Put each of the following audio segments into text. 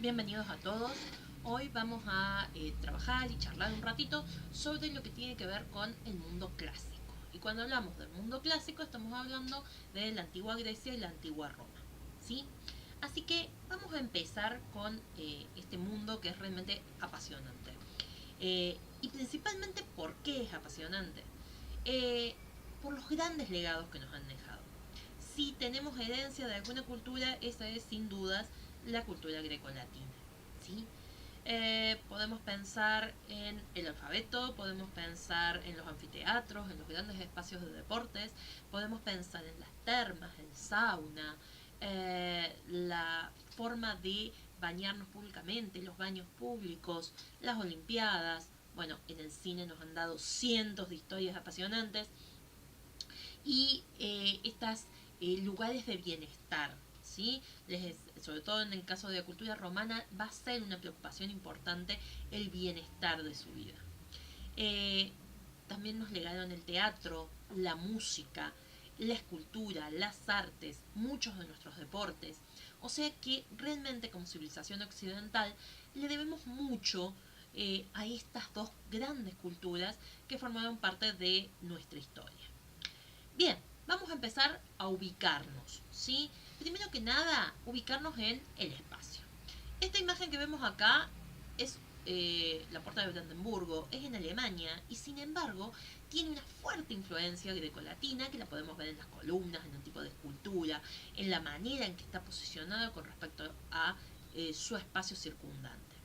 Bienvenidos a todos. Hoy vamos a trabajar y charlar un ratito sobre lo que tiene que ver con el mundo clásico. Y cuando hablamos del mundo clásico estamos hablando de la antigua Grecia y la antigua Roma. ¿Sí? Así que vamos a empezar con este mundo que es realmente apasionante. Y principalmente, ¿por qué es apasionante? Eh, por los grandes legados que nos han dejado. Si tenemos herencia de alguna cultura, esa es sin dudas la cultura grecolatina. ¿Sí? Podemos pensar en el alfabeto, podemos pensar en los anfiteatros, en los grandes espacios de deportes, podemos pensar en las termas, el sauna, la forma de bañarnos públicamente, los baños públicos, las olimpiadas. Bueno, en el cine nos han dado cientos de historias apasionantes y estos lugares de bienestar. ¿Sí? Sobre todo en el caso de la cultura romana, va a ser una preocupación importante el bienestar de su vida. Eh, También nos legaron el teatro, la música, la escultura, las artes, muchos de nuestros deportes. O sea que realmente como civilización occidental le debemos mucho a estas dos grandes culturas que formaron parte de nuestra historia. Bien, vamos a empezar a ubicarnos, ¿sí? Primero que nada, ubicarnos en el espacio. Esta imagen que vemos acá es la puerta de Brandenburgo, es en Alemania y sin embargo tiene una fuerte influencia grecolatina que la podemos ver en las columnas, en el tipo de escultura, en la manera en que está posicionado con respecto a su espacio circundante.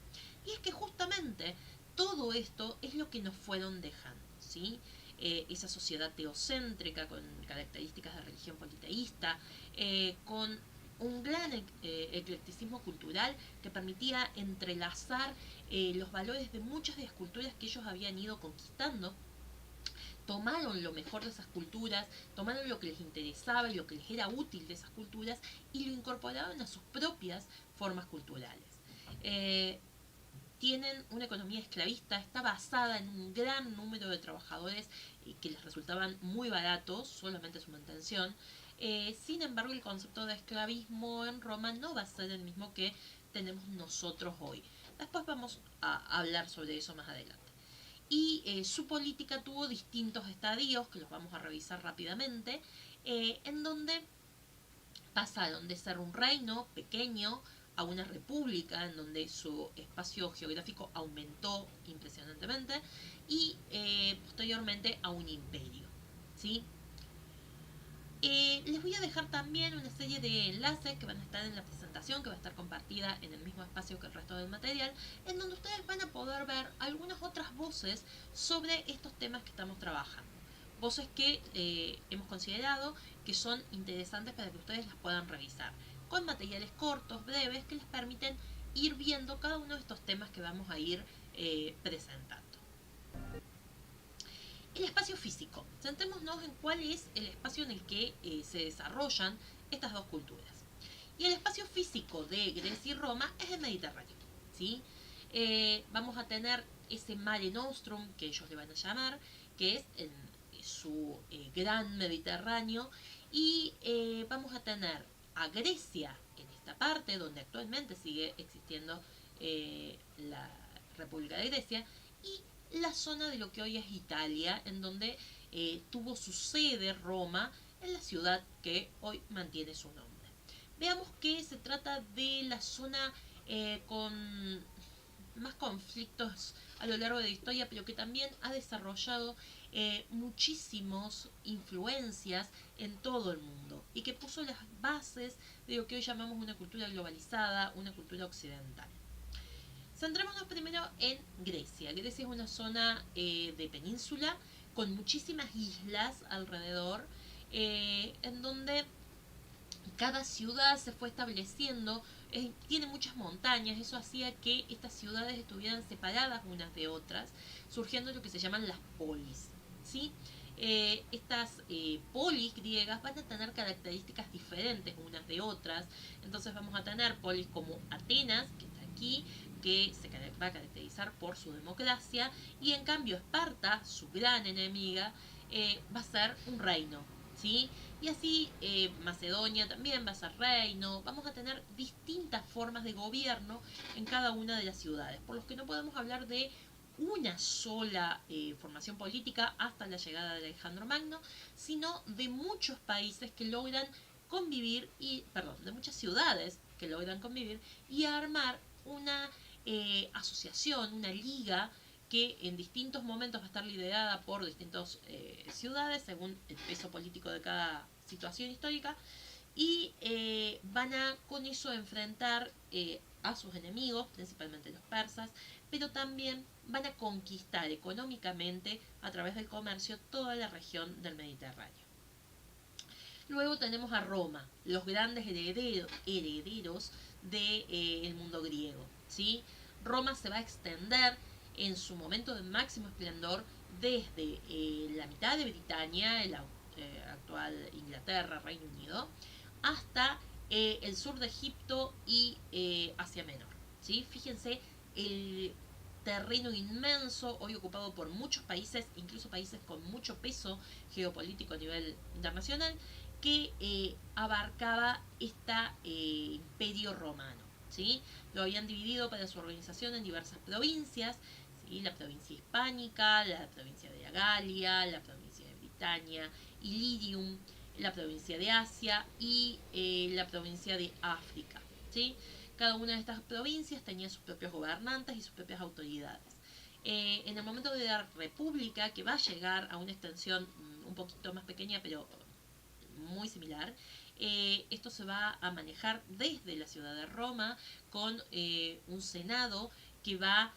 Y es que justamente todo esto es lo que nos fueron dejando, ¿sí? Esa sociedad teocéntrica con características de religión politeísta, con un gran eclecticismo cultural que permitía entrelazar los valores de muchas de las culturas que ellos habían ido conquistando. Tomaron lo mejor de esas culturas, tomaron lo que les interesaba y lo que les era útil de esas culturas y lo incorporaron a sus propias formas culturales. Eh, Tienen una economía esclavista, está basada en un gran número de trabajadores que les resultaban muy baratos, solamente su mantención. Sin embargo, el concepto de esclavismo en Roma no va a ser el mismo que tenemos nosotros hoy. Después vamos a hablar sobre eso más adelante. Y su política tuvo distintos estadios, que los vamos a revisar rápidamente, en donde pasaron de ser un reino pequeño a una república en donde su espacio geográfico aumentó impresionantemente y posteriormente a un imperio. ¿Sí? Les voy a dejar también una serie de enlaces que van a estar en la presentación, que va a estar compartida en el mismo espacio que el resto del material, en donde ustedes van a poder ver algunas otras voces sobre estos temas que estamos trabajando. Voces que hemos considerado que son interesantes para que ustedes las puedan revisar, con materiales cortos, breves, que les permiten ir viendo cada uno de estos temas que vamos a ir presentando. El espacio físico. Centrémonos en cuál es el espacio en el que se desarrollan estas dos culturas. Y el espacio físico de Grecia y Roma es el Mediterráneo. ¿Sí? Vamos a tener ese Mare Nostrum, que ellos le van a llamar, que es su gran Mediterráneo, y vamos a tener a Grecia en esta parte, donde actualmente sigue existiendo la República de Grecia, y la zona de lo que hoy es Italia, en donde tuvo su sede Roma, en la ciudad que hoy mantiene su nombre. Veamos que se trata de la zona con más conflictos a lo largo de la historia, pero que también ha desarrollado muchísimas influencias en todo el mundo y que puso las bases de lo que hoy llamamos una cultura globalizada, una cultura occidental. Centrémonos primero en Grecia. Grecia es una zona de península con muchísimas islas alrededor, en donde cada ciudad se fue estableciendo, tiene muchas montañas, eso hacía que estas ciudades estuvieran separadas unas de otras, surgiendo lo que se llaman las polis. ¿Sí? Estas polis griegas van a tener características diferentes unas de otras, entonces vamos a tener polis como Atenas, que está aquí, que se va a caracterizar por su democracia, y en cambio Esparta, su gran enemiga, va a ser un reino. ¿sí? Y así Macedonia también va a ser reino, vamos a tener distintas formas de gobierno en cada una de las ciudades, por lo que no podemos hablar de una sola formación política hasta la llegada de Alejandro Magno, sino de muchos países que logran convivir y, perdón, de muchas ciudades que logran convivir y armar una asociación, una liga que en distintos momentos va a estar liderada por distintas ciudades según el peso político de cada situación histórica y van a con eso enfrentar a sus enemigos, principalmente los persas, pero también van a conquistar económicamente a través del comercio toda la región del Mediterráneo. Luego tenemos a Roma, los grandes herederos del mundo griego. ¿Sí? Roma se va a extender en su momento de máximo esplendor desde la mitad de Britania, la actual Inglaterra, Reino Unido, hasta el sur de Egipto y Asia Menor. ¿Sí? Fíjense el terreno inmenso, hoy ocupado por muchos países, incluso países con mucho peso geopolítico a nivel internacional, que abarcaba este imperio romano. ¿Sí? Lo habían dividido para su organización en diversas provincias, ¿sí? La provincia hispánica, la provincia de Galia, la provincia de Britania, Ilirium, la provincia de Asia y la provincia de África. ¿Sí? Cada una de estas provincias tenía sus propios gobernantes y sus propias autoridades. En el momento de la república, que va a llegar a una extensión un poquito más pequeña, pero muy similar, esto se va a manejar desde la ciudad de Roma con un senado que va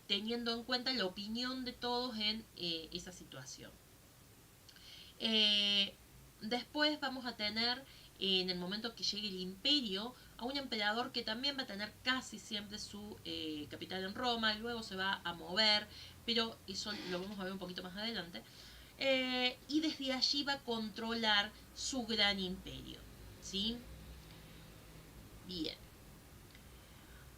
teniendo en cuenta la opinión de todos en esa situación. Después vamos a tener, en el momento que llegue el imperio, a un emperador que también va a tener casi siempre su capital en Roma, luego se va a mover, pero eso lo vamos a ver un poquito más adelante. Y desde allí va a controlar su gran imperio. ¿Sí? Bien.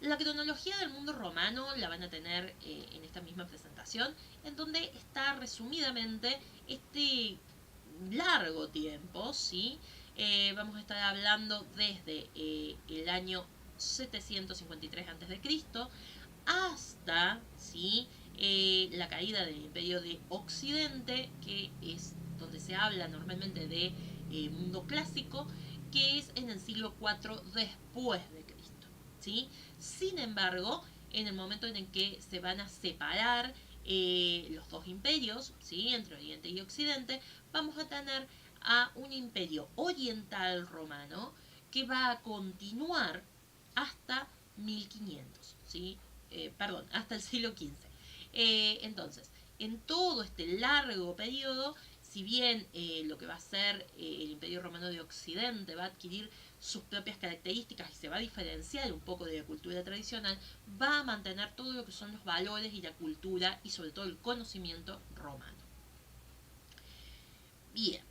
La cronología del mundo romano la van a tener en esta misma presentación, en donde está resumidamente este largo tiempo, ¿sí? Vamos a estar hablando desde el año 753 a.C. hasta, ¿sí? La caída del Imperio de Occidente, que es donde se habla normalmente de mundo clásico, que es en el siglo IV después de Cristo. ¿Sí? Sin embargo, en el momento en el que se van a separar los dos imperios, ¿sí? Entre Oriente y Occidente, vamos a tener a un imperio oriental romano que va a continuar hasta 1500, ¿sí? Perdón, hasta el siglo XV. Entonces, en todo este largo periodo, si bien lo que va a ser el Imperio Romano de Occidente va a adquirir sus propias características y se va a diferenciar un poco de la cultura tradicional, va a mantener todo lo que son los valores y la cultura y sobre todo el conocimiento romano. Bien.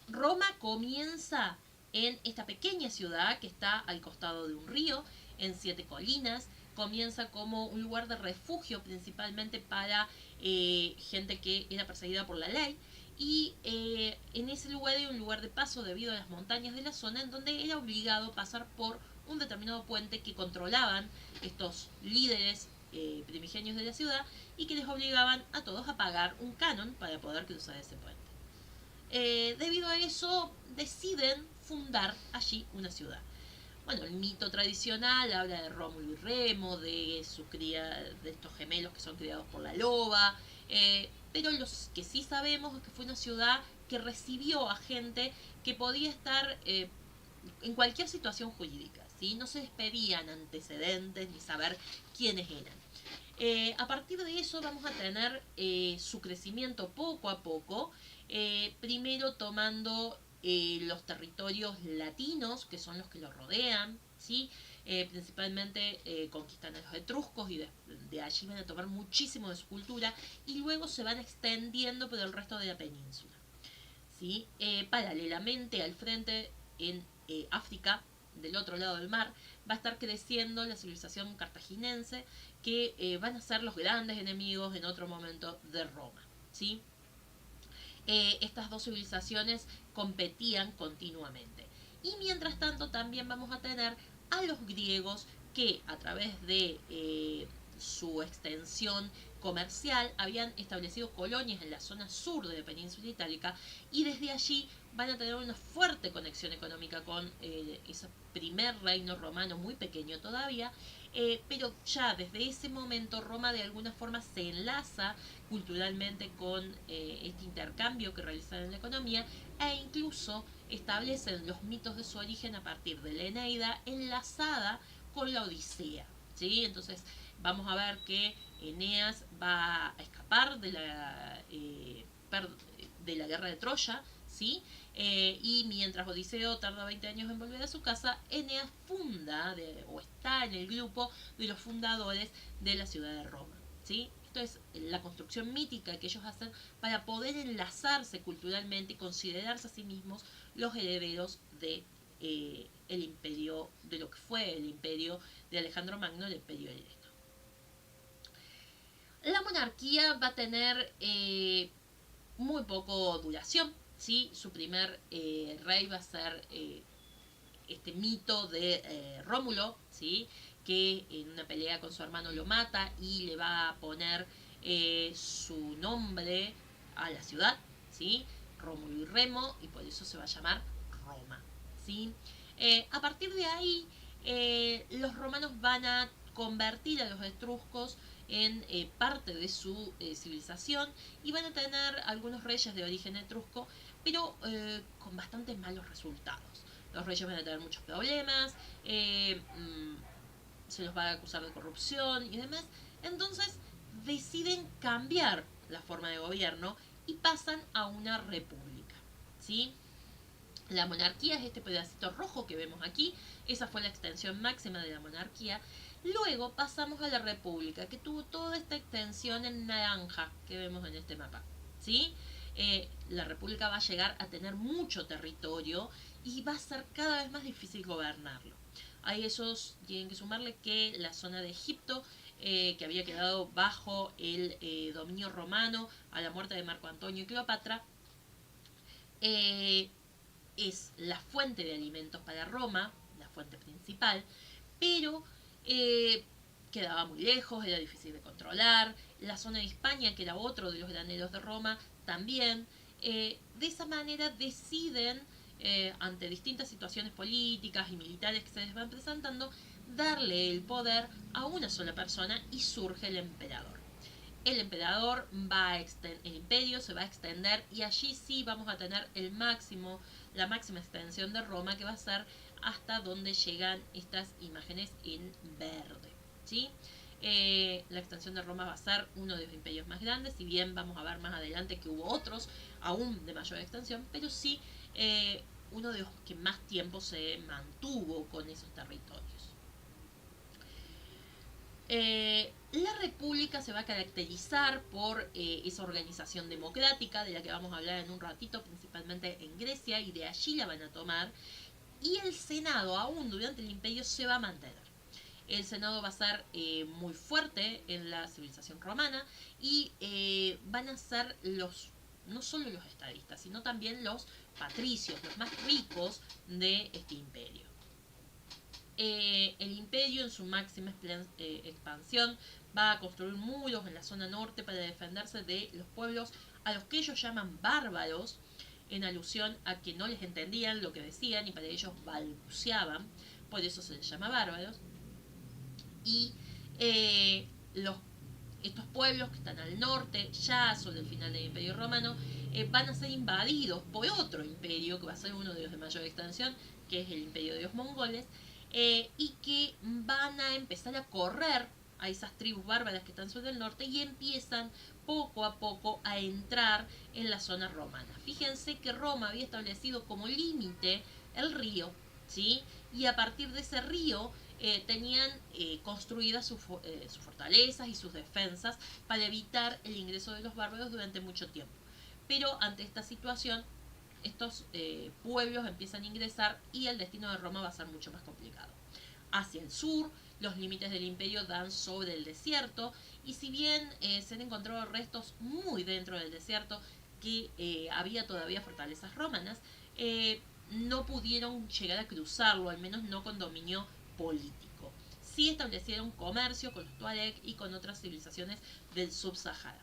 Roma comienza en esta pequeña ciudad que está al costado de un río, en 7 colinas. Comienza como un lugar de refugio principalmente para gente que era perseguida por la ley. Y en ese lugar era un lugar de paso debido a las montañas de la zona en donde era obligado pasar por un determinado puente que controlaban estos líderes primigenios de la ciudad y que les obligaban a todos a pagar un canon para poder cruzar ese puente. Debido a eso deciden fundar allí una ciudad. Bueno, el mito tradicional habla de Rómulo y Remo, de su cría, de estos gemelos que son criados por la loba, pero los que sí sabemos es que fue una ciudad que recibió a gente que podía estar en cualquier situación jurídica, ¿sí? No se despedían antecedentes ni saber quiénes eran. A partir de eso vamos a tener su crecimiento poco a poco, primero tomando los territorios latinos, que son los que lo rodean, ¿sí? Principalmente conquistan a los etruscos y de allí van a tomar muchísimo de su cultura y luego se van extendiendo por el resto de la península. ¿Sí? Paralelamente al frente en África, del otro lado del mar, va a estar creciendo la civilización cartaginense, que van a ser los grandes enemigos en otro momento de Roma. ¿Sí? estas dos civilizaciones competían continuamente. Y mientras tanto también vamos a tener a los griegos que a través de su extensión comercial habían establecido colonias en la zona sur de la península itálica y desde allí van a tener una fuerte conexión económica con ese primer reino romano muy pequeño todavía, pero ya desde ese momento Roma de alguna forma se enlaza culturalmente con este intercambio que realizan en la economía e incluso establecen los mitos de su origen a partir de la Eneida enlazada con la Odisea. ¿Sí? Entonces vamos a ver que Eneas va a escapar de la guerra de Troya, ¿sí? Y mientras Odiseo tarda 20 años en volver a su casa, Eneas o está en el grupo de los fundadores de la ciudad de Roma, ¿sí? Esto es la construcción mítica que ellos hacen para poder enlazarse culturalmente y considerarse a sí mismos los herederos de el imperio, de lo que fue el imperio de Alejandro Magno, el imperio helénico. La monarquía va a tener muy poco duración, ¿sí? Su primer rey va a ser este mito de Rómulo, ¿sí? Que en una pelea con su hermano lo mata y le va a poner su nombre a la ciudad, ¿sí? Rómulo y Remo, y por eso se va a llamar Roma, ¿sí? A partir de ahí, los romanos van a convertir a los etruscos en parte de su civilización y van a tener algunos reyes de origen etrusco, pero con bastantes malos resultados. Los reyes van a tener muchos problemas, se los va a acusar de corrupción y demás. Entonces deciden cambiar la forma de gobierno y pasan a una república, ¿sí? La monarquía es este pedacito rojo que vemos aquí, esa fue la extensión máxima de la monarquía. Luego pasamos a la república, que tuvo toda esta extensión en naranja que vemos en este mapa, ¿sí? La república va a llegar a tener mucho territorio y va a ser cada vez más difícil gobernarlo. A ellos tienen que sumarle que la zona de Egipto, que había quedado bajo el dominio romano a la muerte de Marco Antonio y Cleopatra, es la fuente de alimentos para Roma, la fuente principal, pero quedaba muy lejos, era difícil de controlar. La zona de Hispania, que era otro de los graneros de Roma, también. De esa manera deciden, ante distintas situaciones políticas y militares que se les van presentando, darle el poder a una sola persona y surge el emperador. El emperador el imperio se va a extender y allí sí vamos a tener la máxima extensión de Roma, que va a ser hasta donde llegan estas imágenes en verde, ¿sí? La extensión de Roma va a ser uno de los imperios más grandes, si bien vamos a ver más adelante que hubo otros aún de mayor extensión, pero sí uno de los que más tiempo se mantuvo con esos territorios. La república se va a caracterizar por esa organización democrática de la que vamos a hablar en un ratito, principalmente en Grecia, y de allí la van a tomar. Y el Senado, aún durante el imperio, se va a mantener. El Senado va a ser muy fuerte en la civilización romana y van a ser no solo los estadistas, sino también los patricios, los más ricos de este imperio. El imperio en su máxima expansión va a construir muros en la zona norte para defenderse de los pueblos a los que ellos llaman bárbaros, en alusión a que no les entendían lo que decían y para ellos balbuceaban, por eso se les llama bárbaros. Y estos pueblos que están al norte, ya sobre el final del Imperio Romano, van a ser invadidos por otro imperio, que va a ser uno de los de mayor extensión, que es el imperio de los mongoles, y que van a empezar a correr a esas tribus bárbaras que están sobre el norte y empiezan poco a poco a entrar en la zona romana. Fíjense que Roma había establecido como límite el río, ¿sí? Y a partir de ese río tenían construidas sus fortalezas y sus defensas para evitar el ingreso de los bárbaros durante mucho tiempo. Pero ante esta situación, estos pueblos empiezan a ingresar y el destino de Roma va a ser mucho más complicado. Hacia el sur, los límites del imperio dan sobre el desierto y si bien se han encontrado restos muy dentro del desierto, que había todavía fortalezas romanas, no pudieron llegar a cruzarlo, al menos no con dominio político. Sí establecieron comercio con los Tuareg y con otras civilizaciones del Sub-Sahara.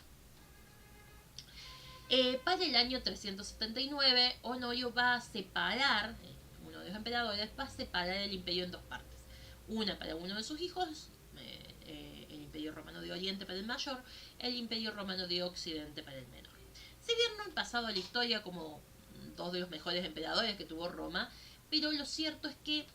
Para el año 379, Honorio va a separar, uno de los emperadores, va a separar el imperio en dos partes. Una para uno de sus hijos, el imperio romano de Oriente para el mayor, el imperio romano de Occidente para el menor. Si bien no han pasado a la historia como dos de los mejores emperadores que tuvo Roma, pero lo cierto es que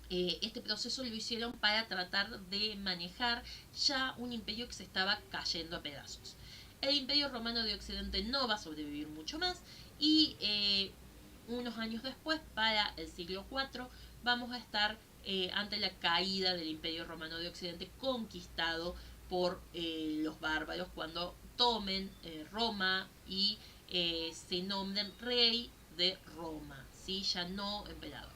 este proceso lo hicieron para tratar de manejar ya un imperio que se estaba cayendo a pedazos. El imperio romano de Occidente no va a sobrevivir mucho más y unos años después, para el siglo IV, vamos a estar ante la caída del imperio romano de Occidente conquistado por los bárbaros cuando tomen Roma y se nombren rey de Roma, ¿sí? Ya no emperador.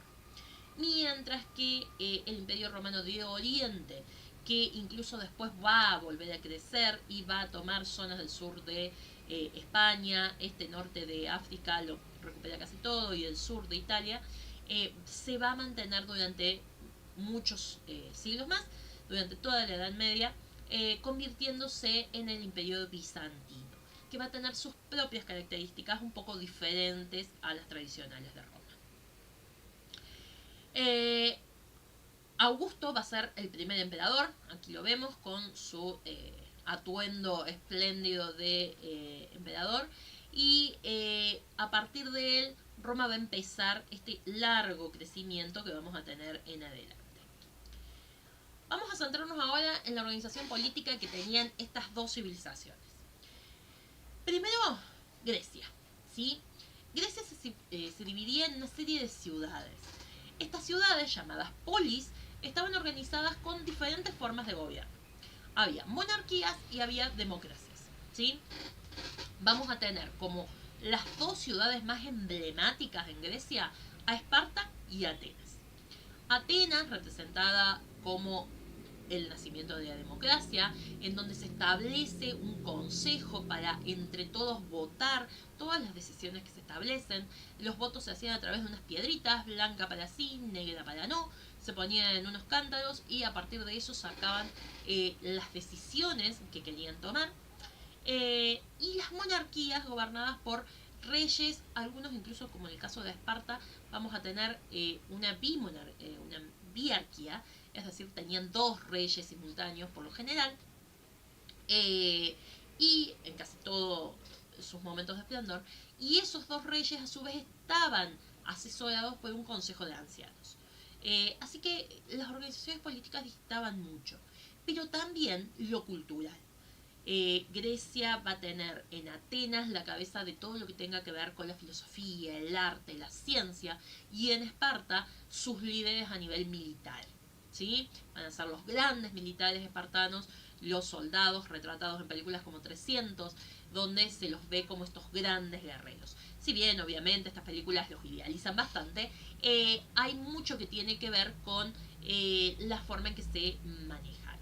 Mientras que el imperio romano de Oriente, que incluso después va a volver a crecer y va a tomar zonas del sur de España, este norte de África lo recupera casi todo y el sur de Italia, se va a mantener durante muchos siglos más, durante toda la Edad Media, convirtiéndose en el imperio bizantino, que va a tener sus propias características un poco diferentes a las tradicionales de Roma. Augusto va a ser el primer emperador, aquí lo vemos con su atuendo espléndido de emperador, y a partir de él Roma va a empezar este largo crecimiento que vamos a tener en adelante. Vamos a centrarnos ahora en la organización política que tenían estas dos civilizaciones. Primero, Grecia, ¿sí? Grecia se dividía en una serie de ciudades. Estas ciudades, llamadas polis, estaban organizadas con diferentes formas de gobierno. Había monarquías y había democracias, ¿sí? Vamos a tener como las dos ciudades más emblemáticas en Grecia a Esparta y Atenas. Atenas, representada como el nacimiento de la democracia, en donde se establece un consejo para entre todos votar todas las decisiones que se establecen. Los votos se hacían a través de unas piedritas, blanca para sí, negra para no, se ponían en unos cántaros y a partir de eso sacaban las decisiones que querían tomar. Y las monarquías gobernadas por reyes, algunos incluso como en el caso de Esparta, vamos a tener una biarquía, es decir, tenían dos reyes simultáneos por lo general, y en casi todos sus momentos de esplendor, y esos dos reyes a su vez estaban asesorados por un consejo de ancianos. Así que las organizaciones políticas distaban mucho, pero también lo cultural. Grecia va a tener en Atenas la cabeza de todo lo que tenga que ver con la filosofía, el arte, la ciencia, y en Esparta sus líderes a nivel militar, ¿sí? Van a ser los grandes militares espartanos, los soldados retratados en películas como 300, donde se los ve como estos grandes guerreros. Si bien obviamente estas películas los idealizan bastante, hay mucho que tiene que ver con la forma en que se manejan.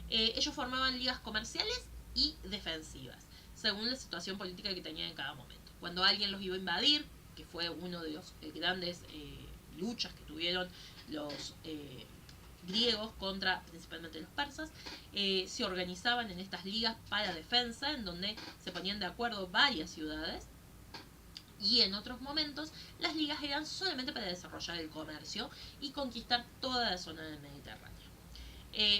Ellos formaban ligas comerciales y defensivas, según la situación política que tenían en cada momento. Cuando alguien los iba a invadir, que fue uno de los grandes luchas que tuvieron los griegos contra principalmente los persas, se organizaban en estas ligas para defensa, en donde se ponían de acuerdo varias ciudades, y en otros momentos las ligas eran solamente para desarrollar el comercio y conquistar toda la zona del Mediterráneo.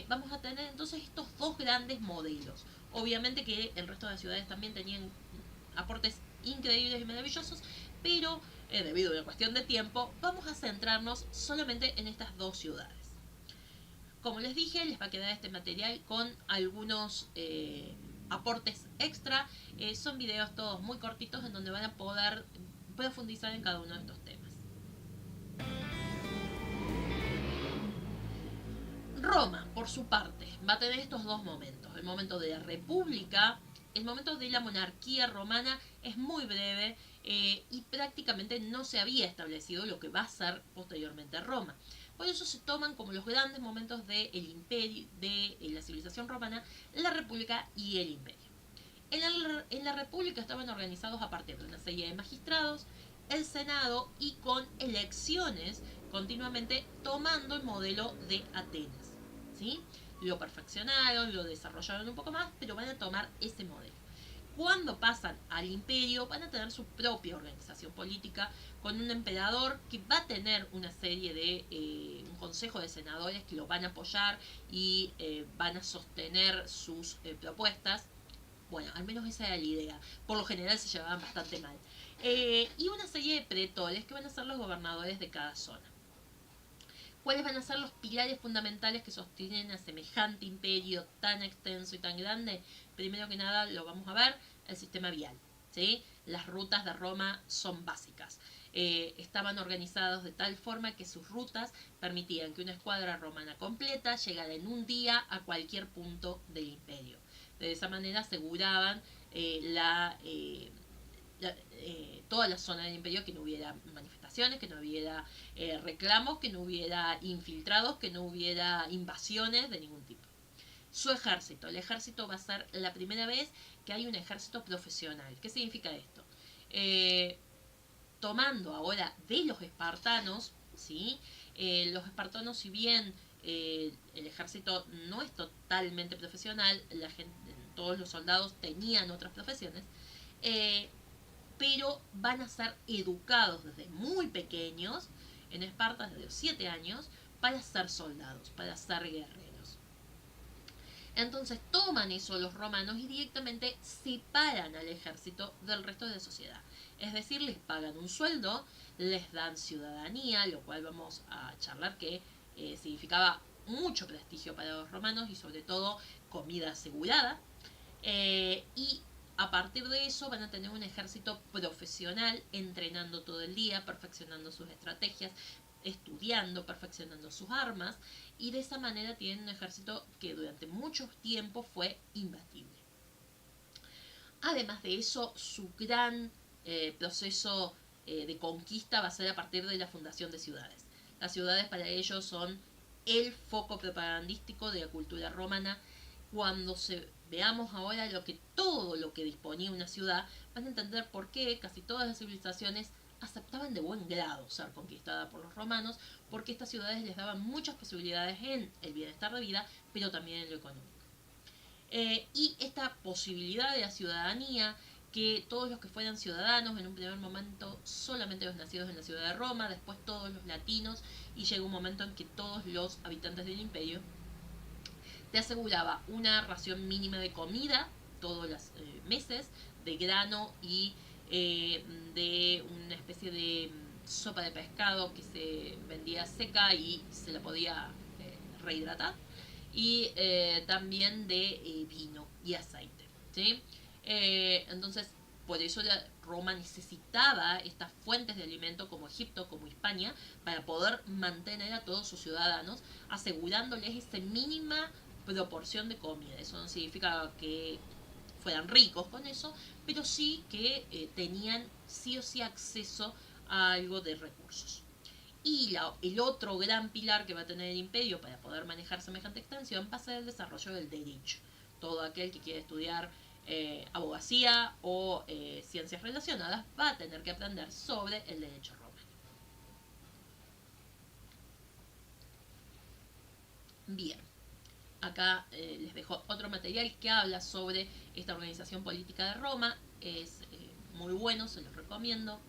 Vamos a tener entonces estos dos grandes modelos. Obviamente que el resto de las ciudades también tenían aportes increíbles y maravillosos, pero debido a una cuestión de tiempo, vamos a centrarnos solamente en estas dos ciudades. Como les dije, les va a quedar este material con algunos aportes extra. Son videos todos muy cortitos en donde van a poder profundizar en cada uno de estos temas. Roma, por su parte, va a tener estos dos momentos. El momento de la república, el momento de la monarquía romana es muy breve y prácticamente no se había establecido lo que va a ser posteriormente Roma. Por eso se toman como los grandes momentos del imperio, de la civilización romana, la república y el imperio. En la República estaban organizados a partir de una serie de magistrados, el Senado y con elecciones continuamente tomando el modelo de Atenas. ¿Sí? Lo perfeccionaron, lo desarrollaron un poco más, pero van a tomar ese modelo. Cuando pasan al imperio van a tener su propia organización política con un emperador que va a tener una serie de un consejo de senadores que lo van a apoyar y van a sostener sus propuestas. Bueno, al menos esa era la idea. Por lo general se llevaban bastante mal. Y una serie de pretores que van a ser los gobernadores de cada zona. ¿Cuáles van a ser los pilares fundamentales que sostienen a semejante imperio tan extenso y tan grande? Primero que nada lo vamos a ver, el sistema vial. ¿Sí? Las rutas de Roma son básicas. Estaban organizados de tal forma que sus rutas permitían que una escuadra romana completa llegara en un día a cualquier punto del imperio. De esa manera aseguraban toda la zona del imperio, que no hubiera manifestaciones, que no hubiera reclamos, que no hubiera infiltrados, que no hubiera invasiones de ningún tipo. Su ejército. El ejército va a ser la primera vez que hay un ejército profesional. ¿Qué significa esto? Tomando ahora de los espartanos, ¿sí? Los espartanos, si bien el ejército no es totalmente profesional, todos los soldados tenían otras profesiones, pero van a ser educados desde muy pequeños, en Esparta desde los 7 años, para ser soldados, para ser guerreros. Entonces toman eso los romanos y directamente separan al ejército del resto de la sociedad. Es decir, les pagan un sueldo, les dan ciudadanía, lo cual vamos a charlar que significaba mucho prestigio para los romanos y sobre todo comida asegurada. Y a partir de eso van a tener un ejército profesional entrenando todo el día, perfeccionando sus estrategias, estudiando, perfeccionando sus armas, y de esa manera tienen un ejército que durante mucho tiempo fue imbatible. Además de eso, su gran proceso de conquista va a ser a partir de la fundación de ciudades. Las ciudades para ellos son el foco propagandístico de la cultura romana. Cuando veamos ahora todo lo que disponía una ciudad, van a entender por qué casi todas las civilizaciones aceptaban de buen grado ser conquistada por los romanos, porque estas ciudades les daban muchas posibilidades en el bienestar de vida, pero también en lo económico. Y esta posibilidad de la ciudadanía, que todos los que fueran ciudadanos, en un primer momento solamente los nacidos en la ciudad de Roma, después todos los latinos, y llegó un momento en que todos los habitantes del imperio, te aseguraba una ración mínima de comida todos los meses, de grano y de una especie de sopa de pescado que se vendía seca y se la podía rehidratar, y también de vino y aceite. ¿Sí? Entonces, por eso Roma necesitaba estas fuentes de alimento como Egipto, como Hispania, para poder mantener a todos sus ciudadanos, asegurándoles esa mínima proporción de comida. Eso no significa que fueran ricos con eso, pero sí que tenían sí o sí acceso a algo de recursos. Y el otro gran pilar que va a tener el imperio para poder manejar semejante extensión va a ser el desarrollo del derecho. Todo aquel que quiere estudiar abogacía o ciencias relacionadas va a tener que aprender sobre el derecho romano. Bien, acá les dejo otro material que habla sobre esta organización política de Roma. Es muy bueno, se los recomiendo.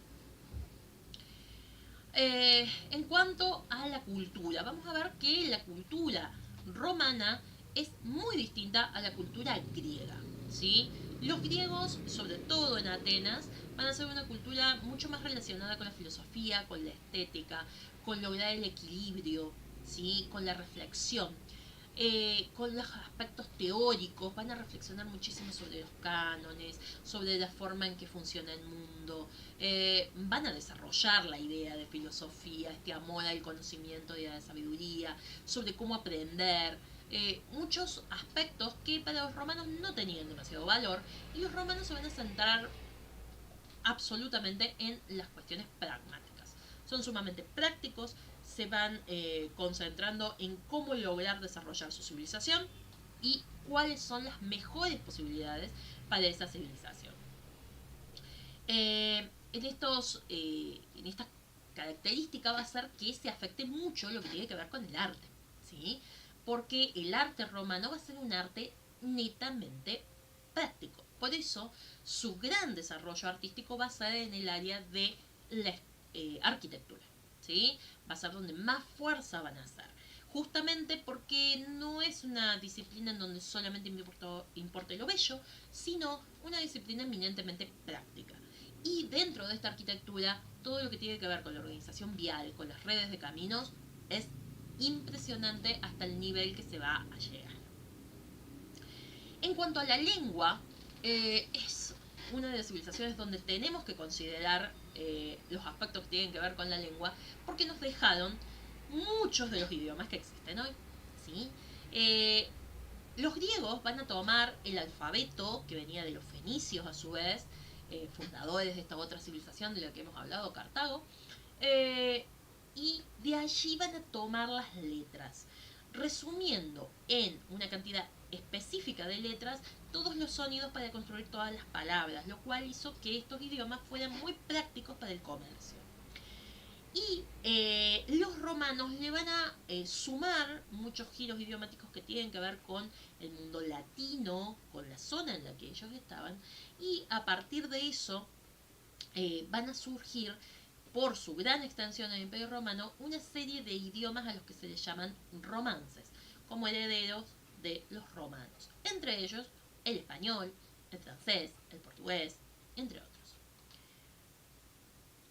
En cuanto a la cultura, vamos a ver que la cultura romana es muy distinta a la cultura griega, ¿sí? Los griegos, sobre todo en Atenas, van a ser una cultura mucho más relacionada con la filosofía, con la estética, con lograr el equilibrio, ¿sí? Con la reflexión. Con los aspectos teóricos, van a reflexionar muchísimo sobre los cánones, sobre la forma en que funciona el mundo, van a desarrollar la idea de filosofía, este amor al conocimiento y a la sabiduría, sobre cómo aprender, muchos aspectos que para los romanos no tenían demasiado valor, y los romanos se van a centrar absolutamente en las cuestiones pragmáticas. Son sumamente prácticos, se van concentrando en cómo lograr desarrollar su civilización y cuáles son las mejores posibilidades para esa civilización. En esta característica va a ser que se afecte mucho lo que tiene que ver con el arte, ¿sí? Porque el arte romano va a ser un arte netamente práctico. Por eso, su gran desarrollo artístico va a ser en el área de la arquitectura, ¿sí? Va a ser donde más fuerza van a hacer. Justamente porque no es una disciplina en donde solamente importe lo bello, sino una disciplina eminentemente práctica. Y dentro de esta arquitectura, todo lo que tiene que ver con la organización vial, con las redes de caminos, es impresionante hasta el nivel que se va a llegar. En cuanto a la lengua, es una de las civilizaciones donde tenemos que considerar los aspectos que tienen que ver con la lengua, porque nos dejaron muchos de los idiomas que existen hoy, ¿sí? Los griegos van a tomar el alfabeto que venía de los fenicios, a su vez, fundadores de esta otra civilización de la que hemos hablado, Cartago, y de allí van a tomar las letras, resumiendo en una cantidad específica de letras todos los sonidos para construir todas las palabras, lo cual hizo que estos idiomas fueran muy prácticos para el comercio. Y los romanos le van a sumar muchos giros idiomáticos que tienen que ver con el mundo latino, con la zona en la que ellos estaban, y a partir de eso van a surgir, por su gran extensión en el Imperio Romano, una serie de idiomas a los que se les llaman romances, como herederos de los romanos. Entre ellos, el español, el francés, el portugués, entre otros.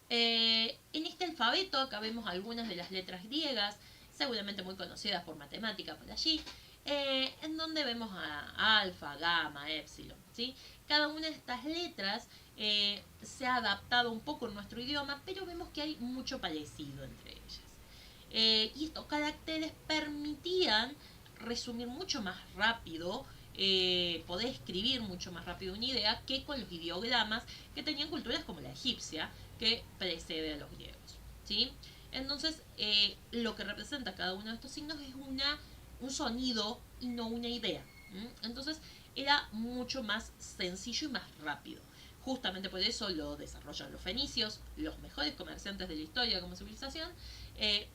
En este alfabeto acá vemos algunas de las letras griegas, seguramente muy conocidas por matemática por allí, en donde vemos a alfa, gamma, epsilon, ¿sí? Cada una de estas letras se ha adaptado un poco en nuestro idioma, pero vemos que hay mucho parecido entre ellas. Y estos caracteres permitían resumir mucho más rápido, poder escribir mucho más rápido una idea que con los ideogramas que tenían culturas como la egipcia, que precede a los griegos, ¿sí? Entonces, lo que representa cada uno de estos signos es un sonido y no una idea. Entonces, era mucho más sencillo y más rápido. Justamente por eso lo desarrollan los fenicios, los mejores comerciantes de la historia como civilización,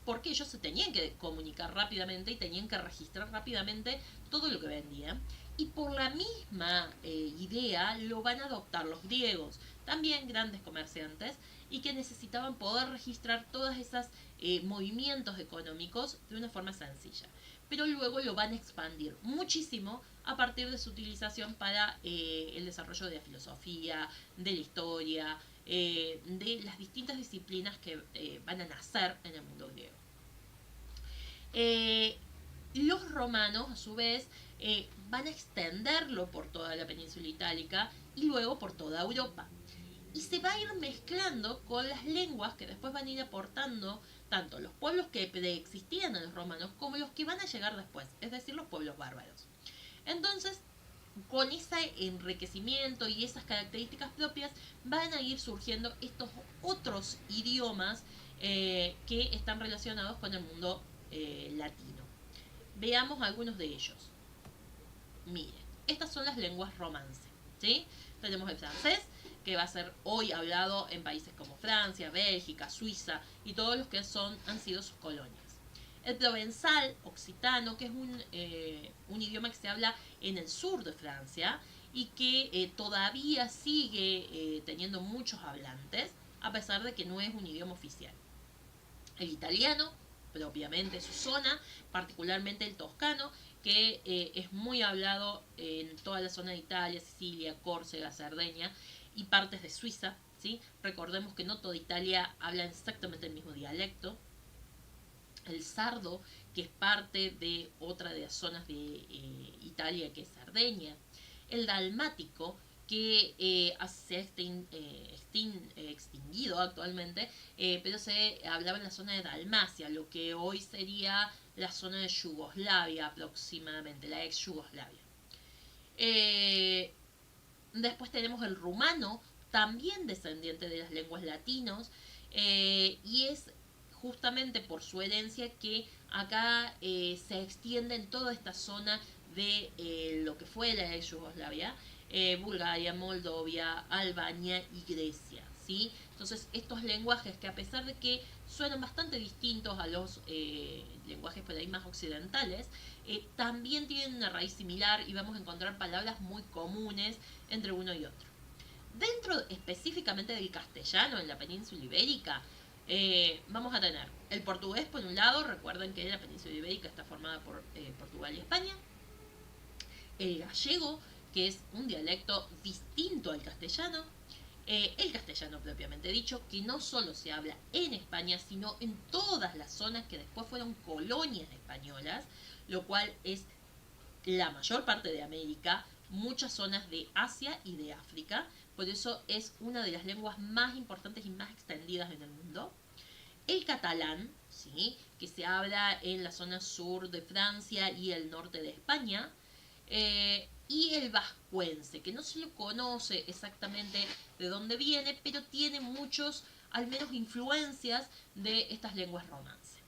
porque ellos se tenían que comunicar rápidamente y tenían que registrar rápidamente todo lo que vendían. Y por la misma idea lo van a adoptar los griegos, también grandes comerciantes, y que necesitaban poder registrar todos esos movimientos económicos de una forma sencilla. Pero luego lo van a expandir muchísimo a partir de su utilización para el desarrollo de la filosofía, de la historia, de las distintas disciplinas que van a nacer en el mundo griego. Los romanos, a su vez, van a extenderlo por toda la península itálica y luego por toda Europa. Y se va a ir mezclando con las lenguas que después van a ir aportando tanto los pueblos que preexistían a los romanos como los que van a llegar después, es decir, los pueblos bárbaros. Entonces, con ese enriquecimiento y esas características propias van a ir surgiendo estos otros idiomas que están relacionados con el mundo latino. Veamos algunos de ellos. Miren, estas son las lenguas romance, ¿sí? Tenemos el francés, que va a ser hoy hablado en países como Francia, Bélgica, Suiza y todos los que han sido sus colonias. El provenzal occitano, que es un idioma que se habla en el sur de Francia y que todavía sigue teniendo muchos hablantes, a pesar de que no es un idioma oficial. El italiano, propiamente su zona, particularmente el toscano, que es muy hablado en toda la zona de Italia, Sicilia, Córcega, Cerdeña y partes de Suiza, ¿sí? Recordemos que no toda Italia habla exactamente el mismo dialecto. El sardo, que es parte de otra de las zonas de Italia, que es Cerdeña. El dalmático, que se ha extinguido actualmente, pero se hablaba en la zona de Dalmacia, lo que hoy sería la zona de Yugoslavia aproximadamente, la ex Yugoslavia. Después tenemos el rumano, también descendiente de las lenguas latinos, y es justamente por su herencia que acá se extiende en toda esta zona de lo que fue la ex Yugoslavia, Bulgaria, Moldovia, Albania y Grecia, ¿sí? Entonces, estos lenguajes que a pesar de que suenan bastante distintos a los lenguajes por ahí más occidentales, también tienen una raíz similar y vamos a encontrar palabras muy comunes entre uno y otro. Dentro específicamente del castellano en la península ibérica, vamos a tener el portugués por un lado, recuerden que la península ibérica está formada por Portugal y España, el gallego, que es un dialecto distinto al castellano, el castellano propiamente dicho, que no solo se habla en España, sino en todas las zonas que después fueron colonias españolas, lo cual es la mayor parte de América, muchas zonas de Asia y de África, por eso es una de las lenguas más importantes y más extendidas en el mundo. El catalán, ¿sí? Que se habla en la zona sur de Francia y el norte de España, y el vascuense, que no se lo conoce exactamente de dónde viene, pero tiene muchos, al menos influencias de estas lenguas romance.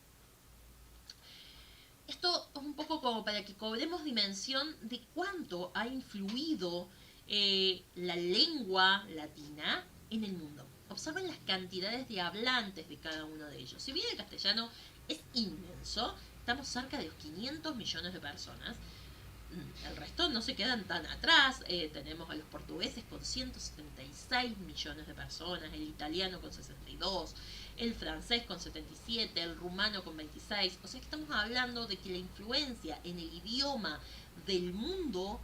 Esto es un poco como para que cobremos dimensión de cuánto ha influido la lengua latina en el mundo. Observen las cantidades de hablantes de cada uno de ellos. Si bien el castellano es inmenso, estamos cerca de los 500 millones de personas. El resto no se quedan tan atrás. Tenemos a los portugueses con 176 millones de personas, el italiano con 62, el francés con 77, el rumano con 26. O sea que estamos hablando de que la influencia en el idioma del mundo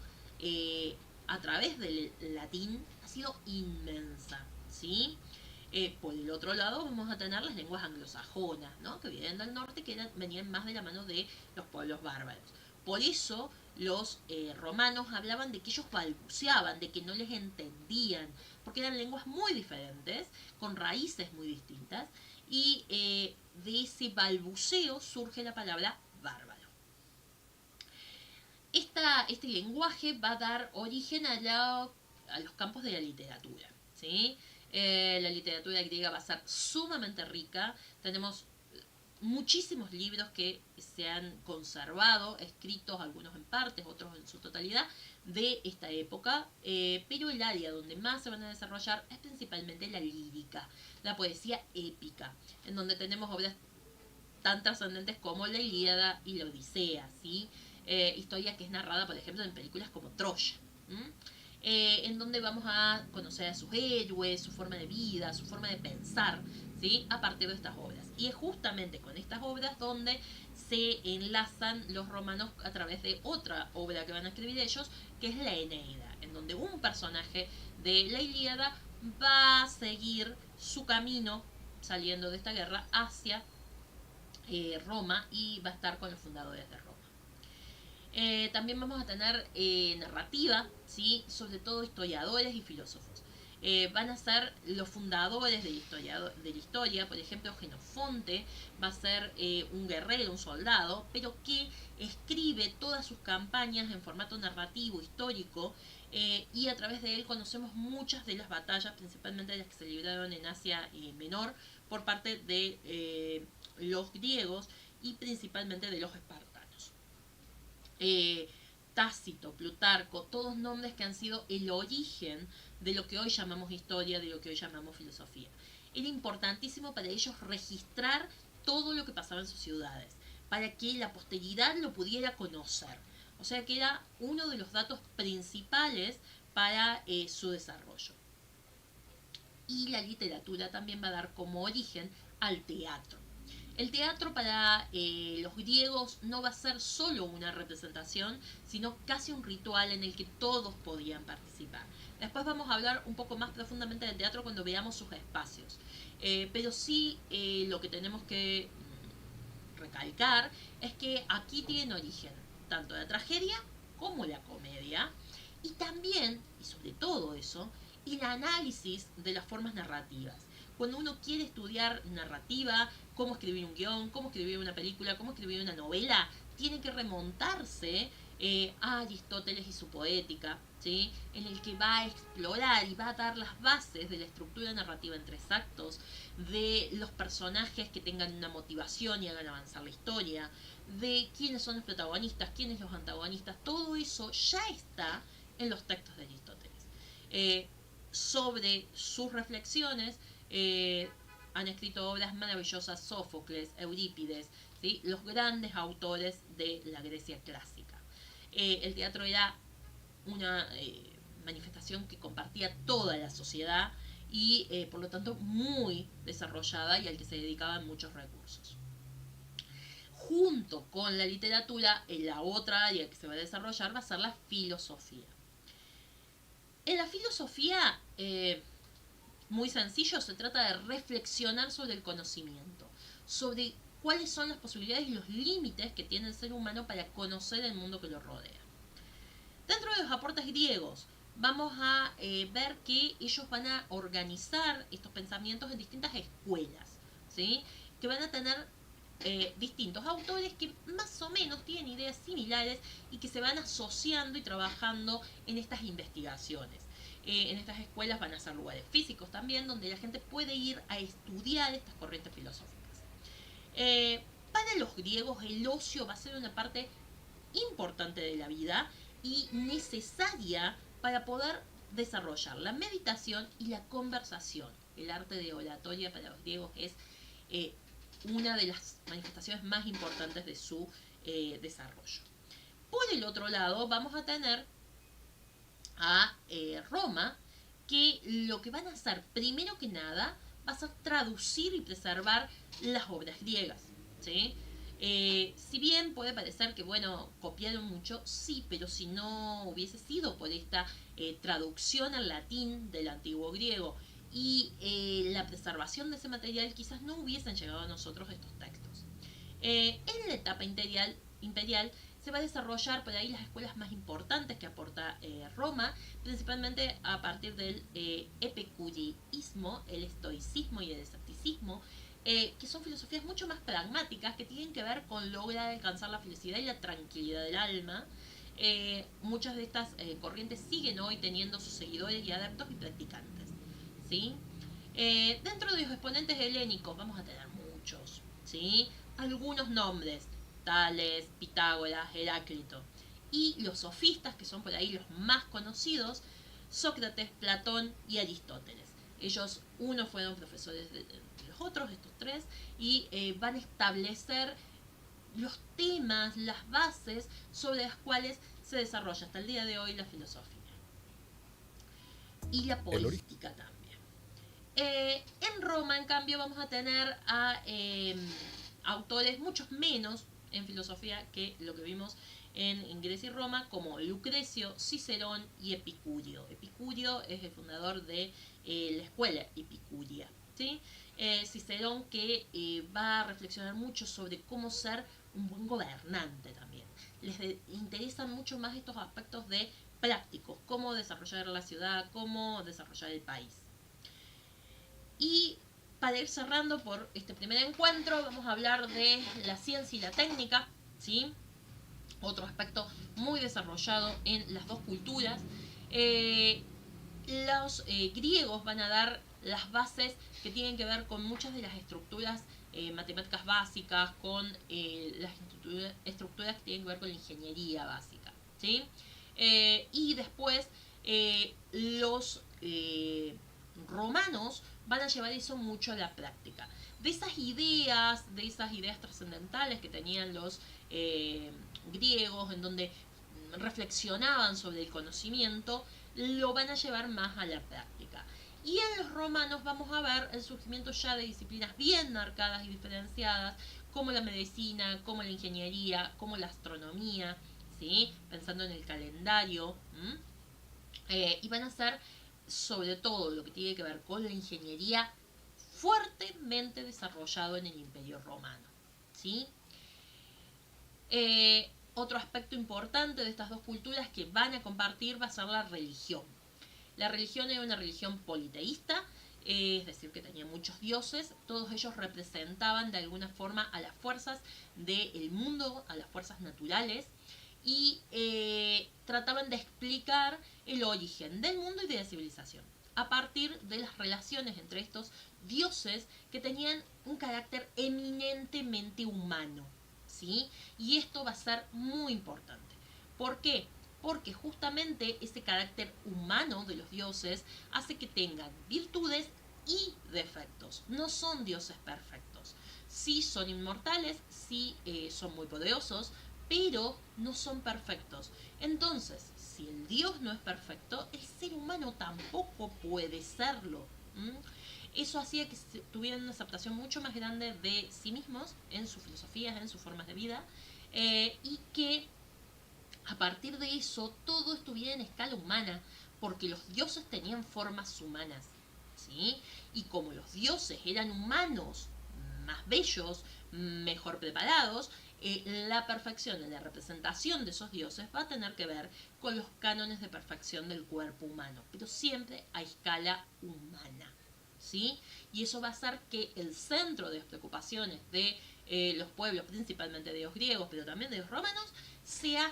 a través del latín ha sido inmensa, ¿sí? Por el otro lado vamos a tener las lenguas anglosajonas, ¿no? Que vienen del norte, que venían más de la mano de los pueblos bárbaros. Por eso los romanos hablaban de que ellos balbuceaban, de que no les entendían, porque eran lenguas muy diferentes, con raíces muy distintas, y de ese balbuceo surge la palabra bárbaro. Este lenguaje va a dar origen a los campos de la literatura, ¿sí? La literatura griega va a ser sumamente rica. Tenemos muchísimos libros que se han conservado, escritos algunos en partes, otros en su totalidad, de esta época, pero el área donde más se van a desarrollar es principalmente la lírica, la poesía épica, en donde tenemos obras tan trascendentes como la Ilíada y la Odisea, ¿sí? Historia que es narrada, por ejemplo, en películas como Troya, en donde vamos a conocer a sus héroes, su forma de vida, su forma de pensar, ¿sí? A partir de estas obras. Y es justamente con estas obras donde se enlazan los romanos a través de otra obra que van a escribir ellos, que es la Eneida, en donde un personaje de la Ilíada va a seguir su camino saliendo de esta guerra hacia Roma y va a estar con los fundadores de Roma. También vamos a tener narrativa, ¿sí? Sobre todo historiadores y filósofos. Van a ser los fundadores de la historia, por ejemplo, Genofonte va a ser un guerrero, un soldado, pero que escribe todas sus campañas en formato narrativo, histórico, y a través de él conocemos muchas de las batallas, principalmente las que se libraron en Asia Menor, por parte de los griegos y principalmente de los espartanos. Tácito, Plutarco, todos nombres que han sido el origen de lo que hoy llamamos historia, de lo que hoy llamamos filosofía. Era importantísimo para ellos registrar todo lo que pasaba en sus ciudades, para que la posteridad lo pudiera conocer. O sea que era uno de los datos principales para su desarrollo. Y la literatura también va a dar como origen al teatro. El teatro para los griegos no va a ser solo una representación, sino casi un ritual en el que todos podían participar. Después vamos a hablar un poco más profundamente del teatro cuando veamos sus espacios. Pero sí lo que tenemos que recalcar es que aquí tiene origen tanto la tragedia como la comedia, y también, y sobre todo eso, el análisis de las formas narrativas. Cuando uno quiere estudiar narrativa, cómo escribir un guión, cómo escribir una película, cómo escribir una novela, tiene que remontarse a Aristóteles y su poética, ¿sí? En el que va a explorar y va a dar las bases de la estructura narrativa en 3 actos, de los personajes que tengan una motivación y hagan avanzar la historia, de quiénes son los protagonistas, quiénes los antagonistas. Todo eso ya está en los textos de Aristóteles. Eh, sobre sus reflexiones han escrito obras maravillosas Sófocles, Eurípides, ¿sí? Los grandes autores de la Grecia clásica. El teatro era una manifestación que compartía toda la sociedad y por lo tanto muy desarrollada y al que se dedicaban muchos recursos. Junto con la literatura, la otra área que se va a desarrollar va a ser la filosofía. En la filosofía, muy sencillo, se trata de reflexionar sobre el conocimiento, sobre cuáles son las posibilidades y los límites que tiene el ser humano para conocer el mundo que lo rodea. Dentro de los aportes griegos, vamos a ver que ellos van a organizar estos pensamientos en distintas escuelas, ¿sí? Que van a tener distintos autores que más o menos tienen ideas similares y que se van asociando y trabajando en estas investigaciones. En estas escuelas van a ser lugares físicos también, donde la gente puede ir a estudiar estas corrientes filosóficas. Para los griegos el ocio va a ser una parte importante de la vida y necesaria para poder desarrollar la meditación y la conversación. El arte de oratoria para los griegos es una de las manifestaciones más importantes de su desarrollo. Por el otro lado, vamos a tener a Roma, que lo que van a hacer primero que nada va a ser traducir y preservar las obras griegas, ¿sí? Si bien puede parecer que, bueno, copiaron mucho, sí, pero si no hubiese sido por esta traducción al latín del antiguo griego y la preservación de ese material, quizás no hubiesen llegado a nosotros estos textos. En la etapa imperial se va a desarrollar por ahí las escuelas más importantes que aporta Roma, principalmente a partir del epicureísmo, el estoicismo y el escepticismo, que son filosofías mucho más pragmáticas que tienen que ver con lograr alcanzar la felicidad y la tranquilidad del alma. Muchas de estas corrientes siguen hoy teniendo sus seguidores y adeptos y practicantes, ¿sí? Dentro de los exponentes helénicos vamos a tener muchos, ¿sí? Algunos nombres: Tales, Pitágoras, Heráclito. Y los sofistas, que son por ahí los más conocidos: Sócrates, Platón y Aristóteles. Ellos, unos fueron profesores de los otros, estos tres, y van a establecer los temas, las bases sobre las cuales se desarrolla hasta el día de hoy la filosofía. Y la política también. En Roma, en cambio, vamos a tener a autores muchos menos en filosofía que lo que vimos en Grecia y Roma, como Lucrecio, Cicerón y Epicurio. Epicurio es el fundador de la escuela epicuria, ¿sí? Cicerón, que va a reflexionar mucho sobre cómo ser un buen gobernante también. Les interesan mucho más estos aspectos de prácticos, cómo desarrollar la ciudad, cómo desarrollar el país. Y para ir cerrando por este primer encuentro, vamos a hablar de la ciencia y la técnica, ¿sí? Otro aspecto muy desarrollado en las dos culturas. Los griegos van a dar las bases que tienen que ver con muchas de las estructuras matemáticas básicas, con las estructuras que tienen que ver con la ingeniería básica, ¿sí? Y después los romanos van a llevar eso mucho a la práctica. De esas ideas trascendentales que tenían los griegos, en donde reflexionaban sobre el conocimiento, lo van a llevar más a la práctica. Y en los romanos vamos a ver el surgimiento ya de disciplinas bien marcadas y diferenciadas, como la medicina, como la ingeniería, como la astronomía, ¿sí? Pensando en el calendario. Y van a ser, sobre todo lo que tiene que ver con la ingeniería, fuertemente desarrollado en el Imperio Romano, ¿sí? Otro aspecto importante de estas dos culturas que van a compartir va a ser la religión. La religión era una religión politeísta, es decir, que tenía muchos dioses. Todos ellos representaban de alguna forma a las fuerzas del mundo, a las fuerzas naturales, y trataban de explicar el origen del mundo y de la civilización a partir de las relaciones entre estos dioses que tenían un carácter eminentemente humano, ¿sí? Y esto va a ser muy importante. ¿Por qué? porque justamente ese carácter humano de los dioses hace que tengan virtudes y defectos. No son dioses perfectos. Sí son inmortales, sí son muy poderosos, pero no son perfectos. Entonces, si el dios no es perfecto, el ser humano tampoco puede serlo. Eso hacía que tuvieran una aceptación mucho más grande de sí mismos, en sus filosofías, en sus formas de vida, y que a partir de eso todo estuviera en escala humana, porque los dioses tenían formas humanas, ¿sí? Y como los dioses eran humanos, más bellos, mejor preparados, la perfección en la representación de esos dioses va a tener que ver con los cánones de perfección del cuerpo humano, pero siempre a escala humana, ¿sí? Y eso va a hacer que el centro de las preocupaciones de los pueblos, principalmente de los griegos, pero también de los romanos, sea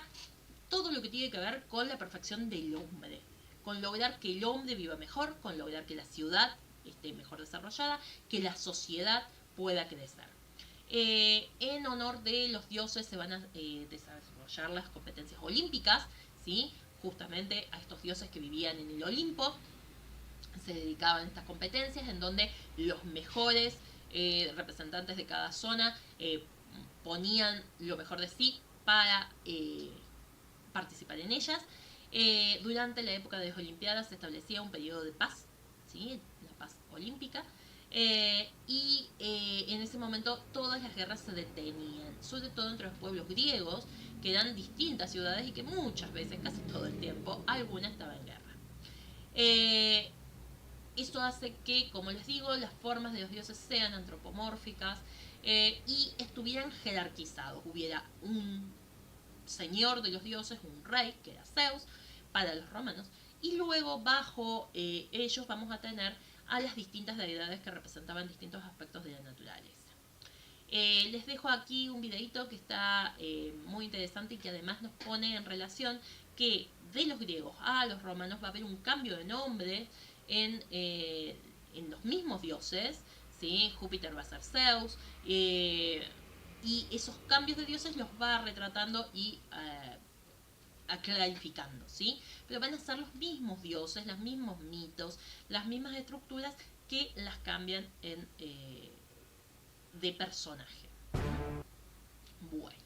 todo lo que tiene que ver con la perfección del hombre, con lograr que el hombre viva mejor, con lograr que la ciudad esté mejor desarrollada, que la sociedad pueda crecer. En honor de los dioses se van a desarrollar las competencias olímpicas, ¿sí? Justamente a estos dioses que vivían en el Olimpo se dedicaban a estas competencias en donde los mejores representantes de cada zona ponían lo mejor de sí para participar en ellas. Durante la época de las Olimpiadas se establecía un periodo de paz, ¿sí? La paz olímpica, y en ese momento todas las guerras se detenían, sobre todo entre los pueblos griegos, que eran distintas ciudades y que muchas veces, casi todo el tiempo, alguna estaba en guerra. Esto hace que, como les digo, las formas de los dioses sean antropomórficas y estuvieran jerarquizados. Hubiera un señor de los dioses, un rey, que era Zeus, para los romanos, y luego bajo ellos vamos a tener a las distintas deidades que representaban distintos aspectos de la naturaleza. Les dejo aquí un videito que está muy interesante y que además nos pone en relación que de los griegos a los romanos va a haber un cambio de nombre en los mismos dioses, ¿sí? Júpiter va a ser Zeus, y esos cambios de dioses los va retratando y clarificando, ¿sí? Pero van a ser los mismos dioses, los mismos mitos, las mismas estructuras que las cambian de personaje. Bueno.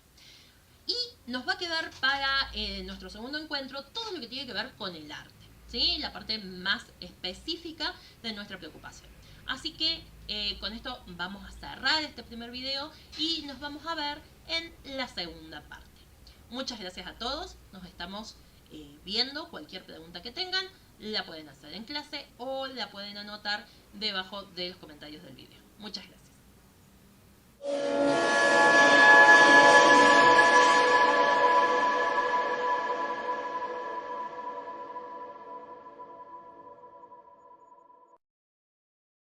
Y nos va a quedar para nuestro segundo encuentro todo lo que tiene que ver con el arte, ¿sí? La parte más específica de nuestra preocupación. Así que con esto vamos a cerrar este primer video y nos vamos a ver en la segunda parte. Muchas gracias a todos, nos estamos viendo. Cualquier pregunta que tengan la pueden hacer en clase o la pueden anotar debajo de los comentarios del video. Muchas gracias.